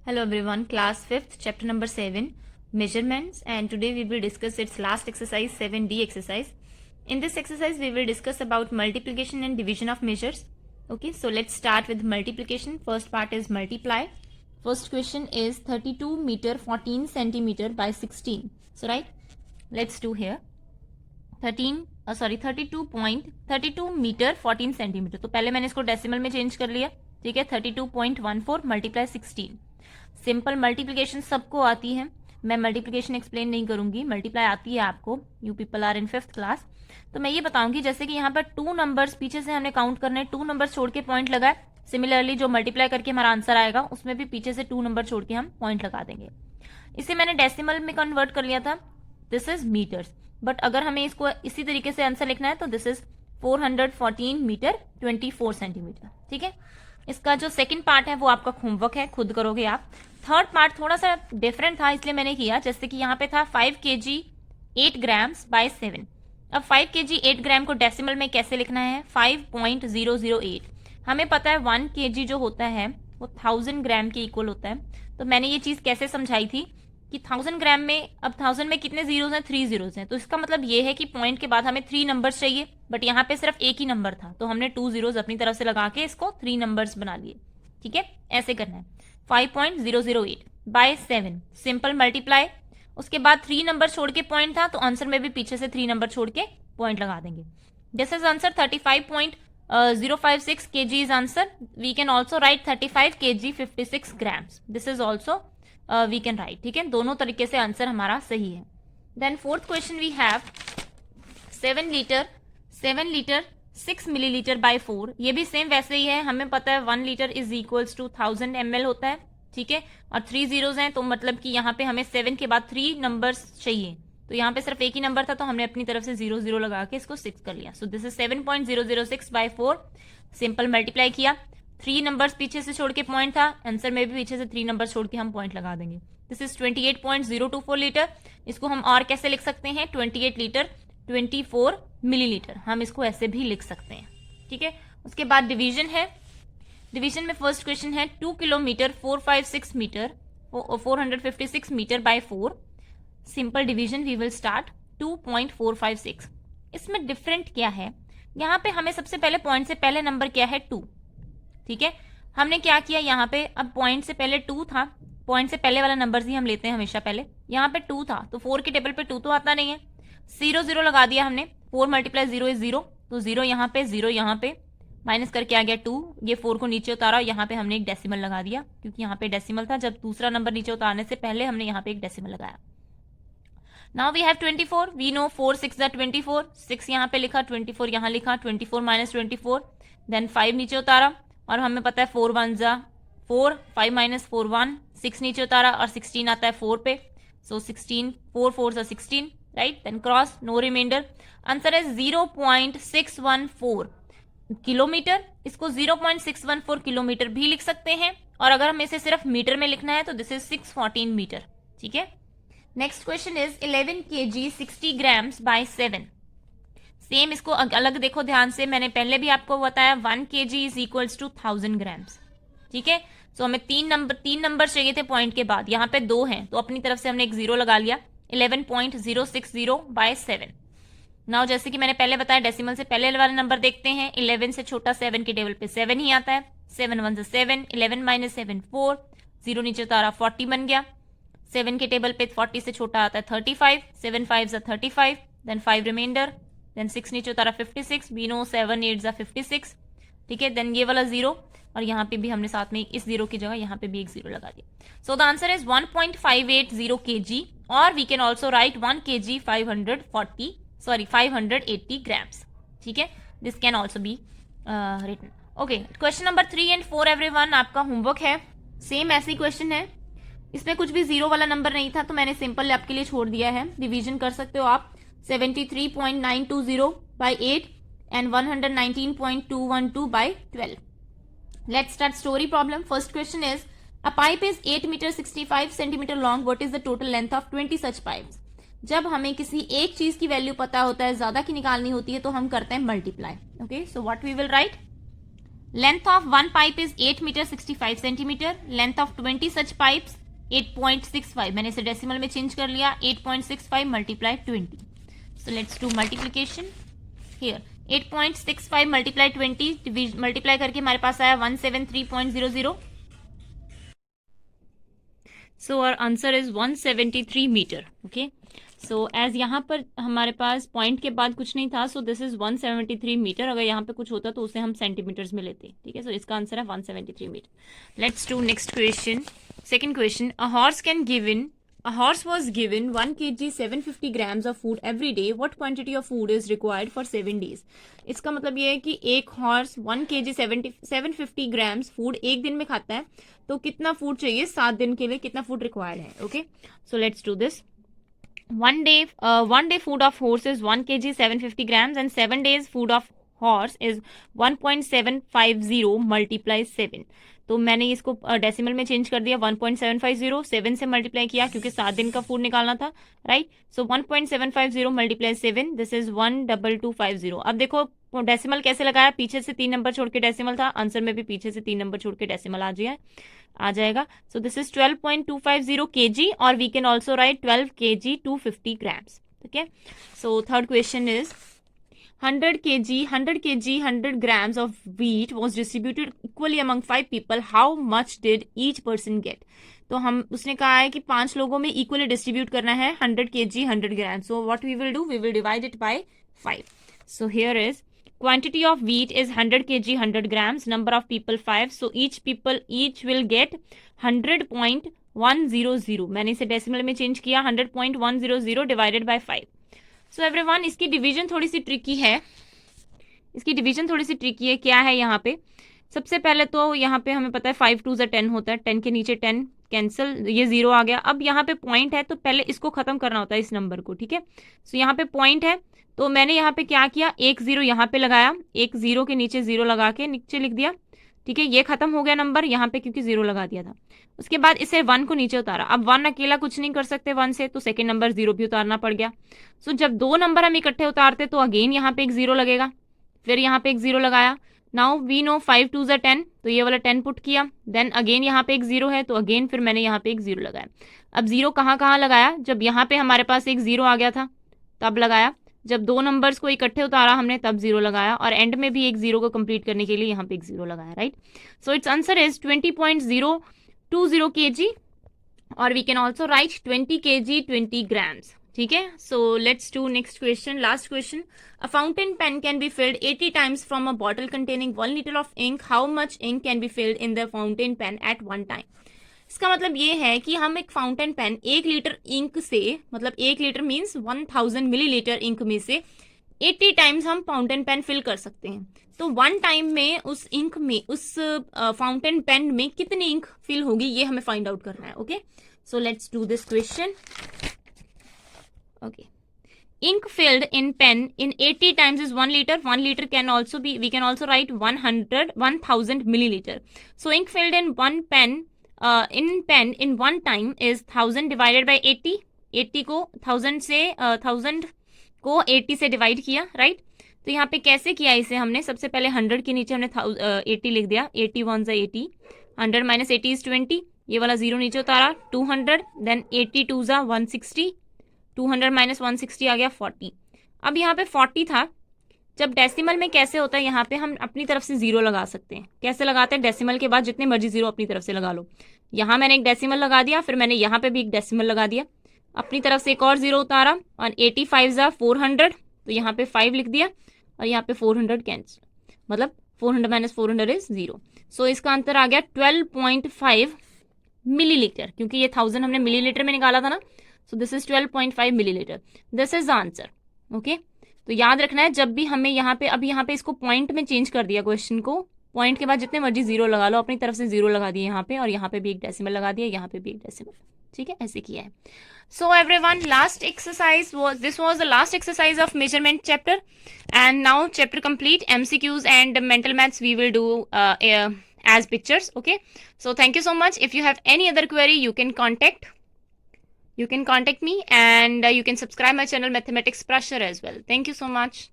Hello everyone, class 5th, chapter number 7, measurements, and today we will discuss its last exercise, 7D exercise. In this exercise we will discuss about multiplication and division of measures. Okay, so let's start with multiplication. First part is multiply. First question is 32 meter 14 centimeter by 16. So right, let's do here 32 metre 14 centimetre. तो पहले मैंने इसको decimal में change कर लिया. ठीक है, 32.14 multiply 16. Simple multiplication सबको आती है, मैं मल्टीप्लिकेशन एक्सप्लेन नहीं करूंगी, मल्टीप्लाई आती है आपको, you people are in 5th class. तो मैं ये बताऊंगी जैसे कि यहाँ पर 2 नंबर्स पीछे से हमने काउंट करने, 2 नंबर्स छोड़ के पॉइंट लगाए. सिमिलरली जो मल्टीप्लाई करके हमारा आंसर आएगा उसमें भी पीछे से 2 नंबर छोड़ के हम पॉइंट लगा देंगे. इसे मैंने डेसिमल में कन्वर्ट कर लिया था. दिस इज मीटर्स, बट अगर हमें इसको इसी तरीके से आंसर लिखना है तो दिस इज 414 मीटर 24 सेंटीमीटर. ठीक है, इसका जो सेकंड पार्ट है वो आपका होमवर्क है, खुद करोगे आप. थर्ड पार्ट थोड़ा सा डिफरेंट था इसलिए मैंने किया, जैसे कि यहाँ पे था 5 kg 8 ग्राम्स बाय 7. अब 5 kg 8 ग्राम को डेसिमल में कैसे लिखना है, 5.008. हमें पता है 1 kg जो होता है वो 1000 ग्राम के इक्वल होता है. तो मैंने ये चीज कैसे समझाई थी कि 1000 ग्राम में, अब 1000 में कितने जीरोज हैं, 3 जीरोज हैं. तो इसका मतलब ये है कि पॉइंट के बाद हमें 3 नंबर्स चाहिए, बट यहाँ पे सिर्फ एक ही नंबर था तो हमने 2 जीरोज अपनी तरफ से लगा के इसको 3 नंबर्स बना लिए. ठीक है, ऐसे करना है. 5.008 बाय 7 सिंपल मल्टीप्लाई. उसके बाद 3 नंबर छोड़ के पॉइंट था तो आंसर में भी पीछे से 3 नंबर छोड़ के पॉइंट लगा देंगे. This is answer 35.056 kg is answer. We can also write 35 kg 56 grams. This is also we can write. ठीक है, दोनों तरीके से आंसर हमारा सही है. Then fourth question we have 7 litre 6 millilitre by 4. ये भी सेम वैसे ही है, हमें पता है 1 litre is equals to 1000 ml होता है. ठीक है, और 3 जीरोज हैं तो मतलब कि यहाँ पे हमें 7 के बाद 3 नंबर्स चाहिए. तो यहाँ पे सिर्फ एक ही नंबर था तो हमने अपनी तरफ से 0 0 लगा के इसको 6 कर लिया. So this is 7.006 by 4. Simple multiply किया, 3 नंबर्स पीछे से छोड़ के पॉइंट था, आंसर में भी पीछे से 3 नंबर छोड़ के हम पॉइंट लगा देंगे. This is 28.024 litre. इसको हम और कैसे लिख सकते हैं, 28 लीटर 24 मिलीलीटर, हम इसको ऐसे भी लिख सकते हैं. ठीक है, उसके बाद डिवीजन है. डिवीजन में फर्स्ट क्वेश्चन है 2 kilometre 456 metre 456 metre by 4. Simple division we will start 2.456. इसमें डिफरेंट क्या है, यहाँ पे हमें सबसे पहले पॉइंट से पहले नंबर क्या है 2. ठीक है, हमने क्या किया यहाँ पे, अब पॉइंट से पहले 2 था, पॉइंट से पहले वाला नंबर ही हम लेते हैं हमेशा पहले. यहाँ पे 2 था तो 4 के टेबल पे 2 तो आता नहीं है, 0 0 लगा दिया हमने. 4 मल्टीप्लाई 0 इज 0, तो 0 यहाँ पे 0 यहाँ पे माइनस करके आ गया 2. ये 4 को नीचे उतारा, यहाँ पे हमने एक डेसिमल लगा दिया क्योंकि यहाँ पे डेसिमल था. जब दूसरा नंबर नीचे उतारने से पहले हमने यहाँ पे एक डेसिमल लगाया. Now we have 24. We know 4 6 24. 6 यहाँ पे लिखा, 24 यहाँ लिखा, 24 माइनस 24. देन 5 नीचे उतारा और हमें पता है 4 1 जा 4, 5 माइनस 4 1, 6 नीचे उतारा और 16 आता है 4 पे. सो 16, 4 4 जा 16, right. Then cross, no reminder. Answer है 0.614 किलोमीटर. इसको 0.614 किलोमीटर भी लिख सकते हैं, और अगर हमें इसे सिर्फ मीटर में लिखना है तो दिस इज 614 मीटर. ठीक है, next question is 11 kg 60 grams by 7. Same, इसको अलग देखो ध्यान से, मैंने पहले भी आपको बताया 1 kg is equals to 1000 grams. ठीक है, सो हमें 3 नंबर चाहिए थे पॉइंट के बाद, यहाँ पे 2 हैं तो अपनी तरफ से हमने एक 0 लगा लिया. 11.060 बाय 7. नाउ जैसे कि मैंने पहले बताया डेसिमल से पहले वाला नंबर देखते हैं. 11 से छोटा 7 के टेबल पे 7 ही आता है. 7 1 7, 11 माइनस 7 4, 0 नीचे उतारा 40 बन गया. 7 के टेबल पे 40 से छोटा आता है 35, 7 5 35, देन 5 रिमाइंडर, देन 6 नीचे उतारा 56. We know 7 8 56. ठीक है, देन ये वाला 0 और यहाँ पे भी हमने साथ में इस 0 की जगह यहाँ पे भी एक 0 लगा दिया. So the answer is 1.580 kg, और we can also write 1 kg 580 grams. ठीक है, this can also be written. Okay, question number 3 and 4 everyone आपका होमवर्क है. सेम ऐसे ही क्वेश्चन है, इसमें कुछ भी 0 वाला नंबर नहीं था तो मैंने सिंपल आपके लिए छोड़ दिया है. डिवीजन कर सकते हो आप 73.920 bye 8 and 119.212 by 12. Let's start story problem. First question is, a pipe is 8 meter 65 centimeter long. What is the total length of 20 such pipes? जब हमें किसी एक चीज की वैल्यू पता होता है, ज्यादा की निकालनी होती है, तो हम करते हैं multiply. Okay, so what we will write, Length of one pipe is 8 meter 65 centimeter. Length of 20 such pipes 8.65. मैंने इसे डेसिमल में चेंज कर लिया. 8.65 multiply 20. So let's do multiplication here. 8.65 multiply 20 multiply करके हमारे पास आया 173.00. So our answer is 173 meter. Okay. So as यहाँ पर हमारे पास पॉइंट के बाद कुछ नहीं था, सो दिस इज 173 मीटर. अगर यहाँ पे कुछ होता तो उसे हम सेंटीमीटर्स में लेते. ठीक है, सो इसका आंसर है 173 metre. Let's do next question. Second question. A horse was given 1 kg 750 grams of food every day. What quantity of food is required for 7 days? इसका मतलब ये है कि एक हॉर्स 1 kg 750 grams फूड एक दिन में खाता है, तो कितना फूड चाहिए 7 दिन के लिए, कितना फूड रिक्वायर्ड है. Okay, so let's do this. One day food of horse is 1 kg 750 grams and 7 days food of horse is 1.750 multiply 7. तो मैंने इसको डेसिमल में चेंज कर दिया. 1.750 7 से मल्टीप्लाई किया क्योंकि 7 दिन का फूड निकालना था, right. So 1.750 multiply 7, this is 12250. अब देखो डेसिमल कैसे लगाया, पीछे से 3 नंबर छोड़ के डेसिमल था, आंसर में भी पीछे से 3 नंबर छोड़ के डेसिमल आ जाएगा. सो दिस इज 12.250 kg और we can also write 12 kg 250 grams. Okay, so third question is 100 kg 100 grams of wheat was distributed equally among 5 people. How much did each person get? तो हम उसने कहा है कि 5 लोगों में इक्वली डिस्ट्रीब्यूट करना है 100 kg 100 grams. So what we will do, we will divide it by 5. So here is quantity of wheat is 100 kg 100 grams, number of people 5. So each will get 100.100. मैंने इसे डेसिमल में change किया. 100.100 divided by 5. So everyone, इसकी division थोड़ी सी tricky है. क्या है यहाँ पे? सबसे पहले तो यहाँ पे हमें पता है 5 2 10 होता है. 10 के नीचे 10 कैंसिल, ये 0 आ गया. अब यहाँ पे पॉइंट है तो पहले इसको खत्म करना होता है इस नंबर को. ठीक है, सो यहाँ पे पॉइंट है तो मैंने यहाँ पे क्या किया, एक 0 यहाँ पे लगाया, एक 0 के नीचे 0 लगा के नीचे लिख दिया. ठीक है, ये खत्म हो गया नंबर यहाँ पे क्योंकि 0 लगा दिया था. उसके बाद इसे 1 को नीचे उतारा. अब 1 अकेला कुछ नहीं कर सकते 1 से, तो सेकंड नंबर 0 भी उतारना पड़ गया. सो जब 2 नंबर हम इकट्ठे उतारते तो अगेन यहाँ पे एक 0 लगेगा, फिर यहाँ पे एक 0 लगाया. नाउ वी नो 5 2 10, तो ये वाला 10 पुट किया. देन अगेन यहाँ पे एक 0 है तो अगेन फिर मैंने यहाँ पे एक 0 लगाया. अब 0 कहाँ लगाया, जब यहाँ पे हमारे पास एक 0 आ गया था तब लगाया. जब 2 नंबर्स को इकट्ठे उतारा हमने तब 0 लगाया, और एंड में भी एक 0 को कंप्लीट करने के लिए यहाँ पे एक 0 लगाया, right. So it's answer is 20.020 kg, और we can also write 20 kg 20 grams. ठीक है, so let's do next question, last question. A fountain pen can be filled 80 times from a bottle containing 1 liter of ink. How much ink can be filled in the fountain pen at one time? इसका मतलब ये है कि हम एक fountain pen 1 litre ink से, मतलब 1 litre means 1000 millilitre ink में से 80 टाइम्स हम फाउंटेन पेन फिल कर सकते हैं. तो 1 टाइम में उस इंक में, उस फाउंटेन पेन में कितनी इंक फिल होगी ये हमें फाइंड आउट करना है. Okay, so let's do this question. Okay, ink filled in pen in 80 times is 1 liter. 1 liter can also be, we can also write 1000 milliliter. So ink filled in one pen in one time is 1000 divided by 80. 80 को 1000 से 1000 को 80 से divide किया, right. तो यहाँ पे कैसे किया इसे हमने, सबसे पहले 100 के नीचे हमने 80 लिख दिया. 80 1 से 80, 100 minus 80 is 20. ये वाला 0 नीचे उतारा, 200. देन 80 2 जा 160, 200 minus 160 आ गया 40. अब यहाँ पे 40 था. जब डेसिमल में कैसे होता है, यहाँ पे हम अपनी तरफ से 0 लगा सकते हैं. कैसे लगाते हैं, डेसिमल के बाद जितने मर्जी 0 अपनी तरफ से लगा लो. यहाँ मैंने एक डेसिमल लगा दिया, फिर मैंने यहाँ पे भी एक डेसिमल लगा दिया, अपनी तरफ से एक और 0 उतारा, और 85 जा 400, तो यहाँ पे 5 लिख दिया, और यहाँ पे 400 कैंसिल, मतलब 400 minus 400 इज 0. सो इसका आंसर आ गया 12.5 मिलीलीटर, क्योंकि ये 1000 हमने मिलीलीटर में निकाला था ना. सो this is 12.5 millilitre. This is the answer. Okay, तो याद रखना है जब भी हमें यहाँ पे, अब यहाँ पे इसको पॉइंट में चेंज कर दिया क्वेश्चन को. पॉइंट के बाद जितने मर्जी 0 लगा लो, अपनी तरफ से 0 लगा दिए यहाँ पे, और यहाँ पे भी एक डेसिमल लगा दिया, यहाँ पे भी एक डेसिमल. ठीक है, ऐसे किया है. So everyone, last exercise this was the last exercise of measurement chapter, and now chapter complete. MCQs and mental maths we will do as pictures. Okay, so thank you so much. If you have any other query, you can contact me, and you can subscribe my channel Mathematics Pressure as well. Thank you so much.